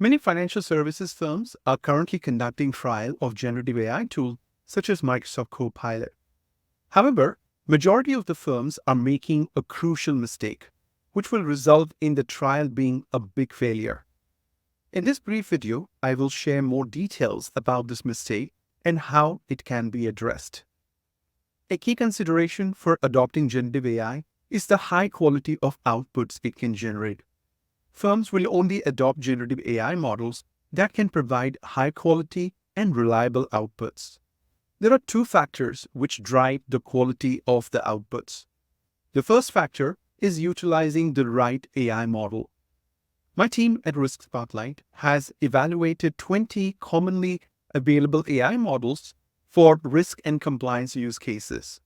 Many financial services firms are currently conducting trial of generative AI tools such as Microsoft Copilot. However, majority of the firms are making a crucial mistake, which will result in the trial being a big failure. In this brief video, I will share more details about this mistake and how it can be addressed. A key consideration for adopting generative AI is the high quality of outputs it can generate. Firms will only adopt generative AI models that can provide high quality and reliable outputs. There are two factors which drive the quality of the outputs. The first factor is utilizing the right AI model. My team at Risk Spotlight has evaluated 20 commonly available AI models for risk and compliance use cases.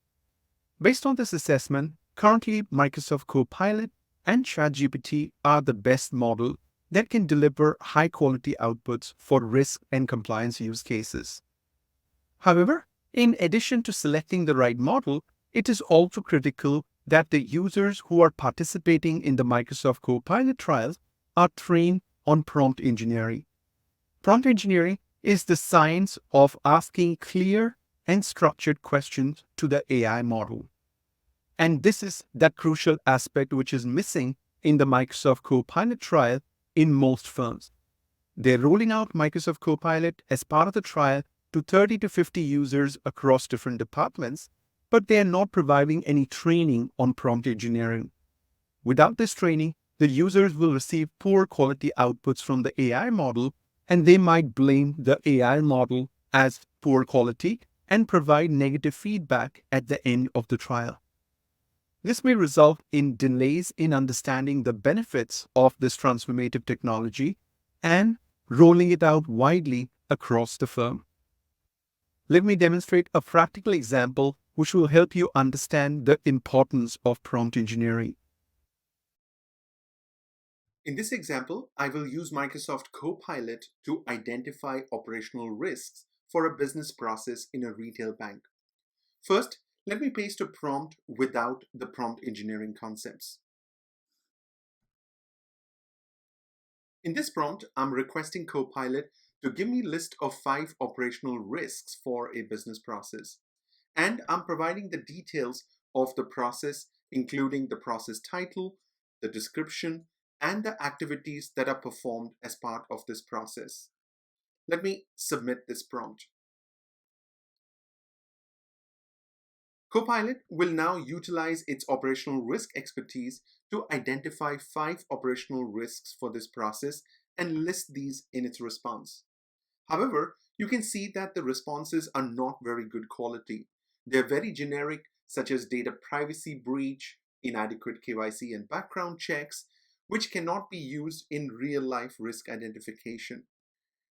Based on this assessment, currently Microsoft Copilot and ChatGPT are the best model that can deliver high-quality outputs for risk and compliance use cases. However, in addition to selecting the right model, it is also critical that the users who are participating in the Microsoft Copilot trials are trained on prompt engineering. Prompt engineering is the science of asking clear and structured questions to the AI model. And this is that crucial aspect which is missing in the Microsoft Copilot trial in most firms. They're rolling out Microsoft Copilot as part of the trial to 30 to 50 users across different departments, but they are not providing any training on prompt engineering. Without this training, the users will receive poor quality outputs from the AI model, and they might blame the AI model as poor quality and provide negative feedback at the end of the trial. This may result in delays in understanding the benefits of this transformative technology and rolling it out widely across the firm. Let me demonstrate a practical example which will help you understand the importance of prompt engineering. In this example, I will use Microsoft Copilot to identify operational risks for a business process in a retail bank. First, let me paste a prompt without the prompt engineering concepts. In this prompt, I'm requesting Copilot to give me a list of 5 operational risks for a business process. And I'm providing the details of the process, including the process title, the description, and the activities that are performed as part of this process. Let me submit this prompt. Copilot will now utilize its operational risk expertise to identify 5 operational risks for this process and list these in its response. However, you can see that the responses are not very good quality. They're very generic, such as data privacy breach, inadequate KYC and background checks, which cannot be used in real-life risk identification.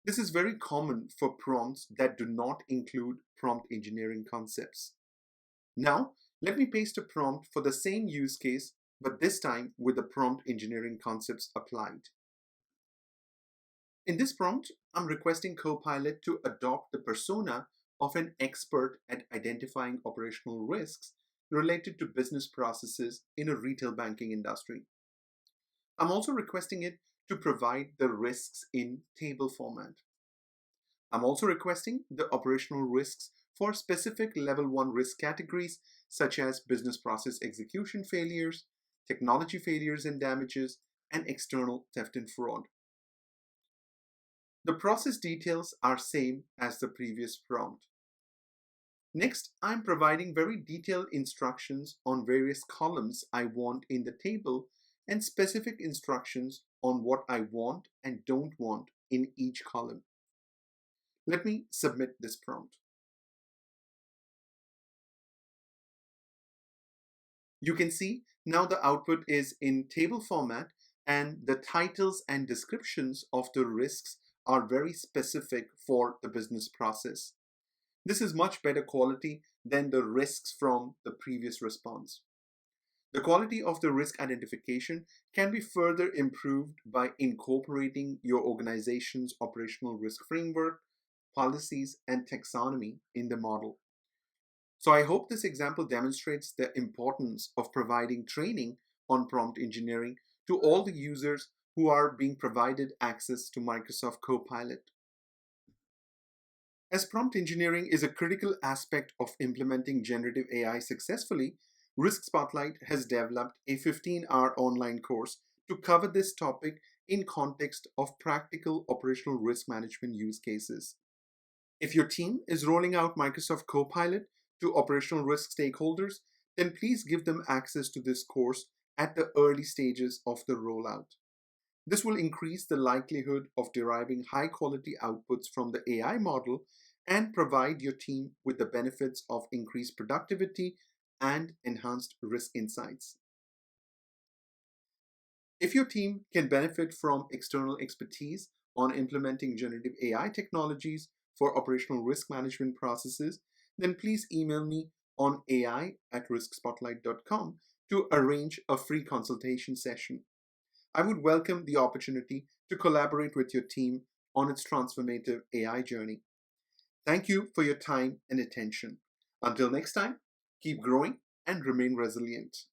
This is very common for prompts that do not include prompt engineering concepts. Now, let me paste a prompt for the same use case, but this time with the prompt engineering concepts applied. In this prompt, I'm requesting Copilot to adopt the persona of an expert at identifying operational risks related to business processes in a retail banking industry. I'm also requesting it to provide the risks in table format. I'm also requesting the operational risks for specific level 1 risk categories such as business process execution failures, technology failures and damages, and external theft and fraud. The process details are same as the previous prompt. Next, I'm providing very detailed instructions on various columns I want in the table and specific instructions on what I want and don't want in each column. Let me submit this prompt. You can see now the output is in table format and the titles and descriptions of the risks are very specific for the business process. This is much better quality than the risks from the previous response. The quality of the risk identification can be further improved by incorporating your organization's operational risk framework, policies, and taxonomy in the model. So I hope this example demonstrates the importance of providing training on prompt engineering to all the users who are being provided access to Microsoft Copilot. As prompt engineering is a critical aspect of implementing generative AI successfully, Risk Spotlight has developed a 15-hour online course to cover this topic in context of practical operational risk management use cases. If your team is rolling out Microsoft Copilot to operational risk stakeholders, then please give them access to this course at the early stages of the rollout. This will increase the likelihood of deriving high-quality outputs from the AI model and provide your team with the benefits of increased productivity and enhanced risk insights. If your team can benefit from external expertise on implementing generative AI technologies for operational risk management processes, then please email me on ai@riskspotlight.com to arrange a free consultation session. I would welcome the opportunity to collaborate with your team on its transformative AI journey. Thank you for your time and attention. Until next time, keep growing and remain resilient.